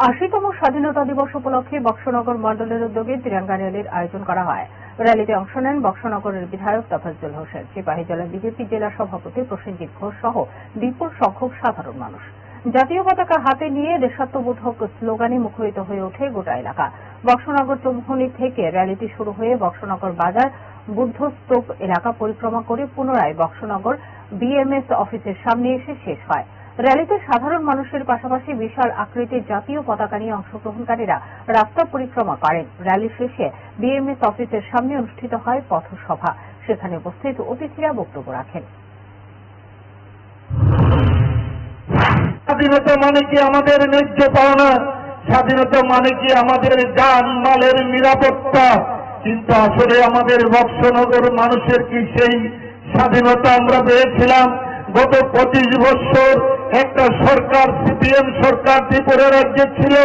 80তম স্বাধীনতা দিবস উপলক্ষে বক্সনগর মণ্ডলের উদ্যোগে তিরঙ্গা র্যালির আয়োজন করা হয়। র্যালিতে অংশ নেন বক্সনগরের বিধায়ক তোফাজ্জল হোসেন, সিপাহীজলা বিজেপি জেলা সভাপতি প্রসেনজিৎ ঘোষ সহ বিপুল সংখ্যক সাধারণ মানুষ। জাতীয় পতাকা হাতে নিয়ে দেশাত্মবোধক স্লোগানে মুখরিত হয়ে ওঠে গোটা এলাকা। বক্সনগর চৌমুহনী থেকে র্যালিটি শুরু হয়ে বক্সনগর বাজার, বুদ্ধস্তূপ এলাকা পরিক্রমা করে পুনরায় বক্সনগর বিএমএস অফিসের সামনে এসে শেষ হয়। র্যালিতে সাধারণ মানুষের পাশাপাশি বিশাল আকৃতির জাতীয় পতাকা নিয়ে অংশগ্রহণকারীরা রাস্তা পরিক্রমা করেন। র্যালি শেষে বিএমএস অফিসের সামনে অনুষ্ঠিত হয় পথসভা। সেখানে উপস্থিত অতিথিরা বক্তব্য রাখেন। স্বাধীনতা মানে কি আমাদের ন্যায্য পাওনা, স্বাধীনতা মানে কি আমাদের জান মালের নিরাপত্তা। কিন্তু আসলে আমাদের বক্সনগর মানুষের কি সেই স্বাধীনতা আমরা পেয়েছিলাম? গত 25 বছর একটা সরকার, সিপিএম সরকার ত্রিপুরা রাজ্যে ছিল।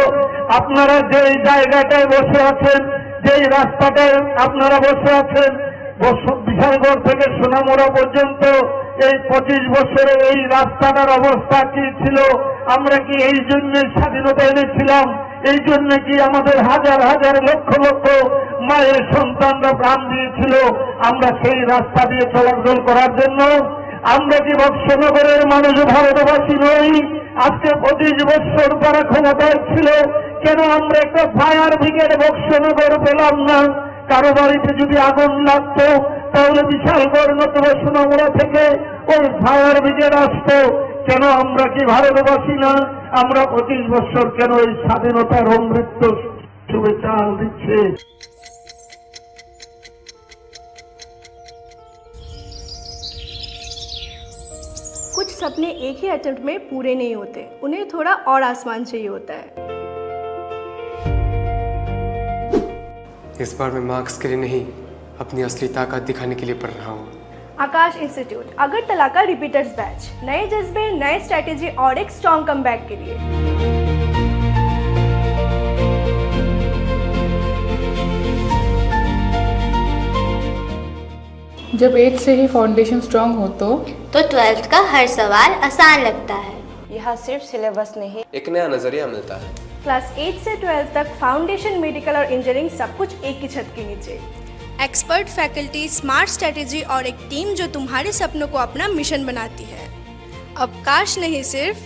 আপনারা যেই জায়গাটায় বসে আছেন, যেই রাস্তাটায় আপনারা বসে আছেন, বিশালগড় থেকে সোনামুড়া পর্যন্ত এই 25 বছরে এই রাস্তাটার অবস্থা কি ছিল? আমরা কি এই জন্য স্বাধীনতা এনেছিলাম? এই জন্য কি আমাদের হাজার হাজার লক্ষ লক্ষ মায়ের সন্তানরা প্রাণ দিয়েছিল আমরা সেই রাস্তা দিয়ে চলাচল করার জন্য? আমরা কি বক্সনগরের মানুষ ভারতবাসী নই? আজকে 25 বছর তারা ক্ষমতায় ছিল, কেন আমরা একটা ফায়ার ব্রিগেড বক্সনগর পেলাম না? কারো বাড়িতে যদি আগুন লাগতো তাহলে বিশালগড় নতুবা সোনামুড়া থেকে ওই ফায়ার ব্রিগেড আসতো। কেন আমরা কি ভারতবাসী না? আমরা 25 বছর কেন এই স্বাধীনতার অমৃত শুভেচ্ছা দিচ্ছে? कुछ सपने एक ही अटेम्प्ट में पूरे नहीं होते, उन्हें थोड़ा और आसमान चाहिए होता है। इस बार मैं मार्क्स के लिए नहीं, अपनी असली ताकत दिखाने के लिए पढ़ रहा हूँ। आकाश इंस्टीट्यूट अगरतला का रिपीटर्स बैच, नए जज्बे, नए स्ट्रैटेजी और एक स्ट्रॉन्ग कमबैक के लिए। जब 8th से ही फाउंडेशन स्ट्रांग हो तो 12th का हर सवाल आसान लगता है। यहाँ सिर्फ सिलेबस नहीं, एक नया नजरिया मिलता है। क्लास 8 से 12 तक फाउंडेशन, मेडिकल और इंजीनियरिंग सब कुछ एक ही छत के नीचे। एक्सपर्ट फैकल्टी, स्मार्ट स्ट्रैटेजी और एक टीम जो तुम्हारे सपनों को अपना मिशन बनाती है। अब काश नहीं, सिर्फ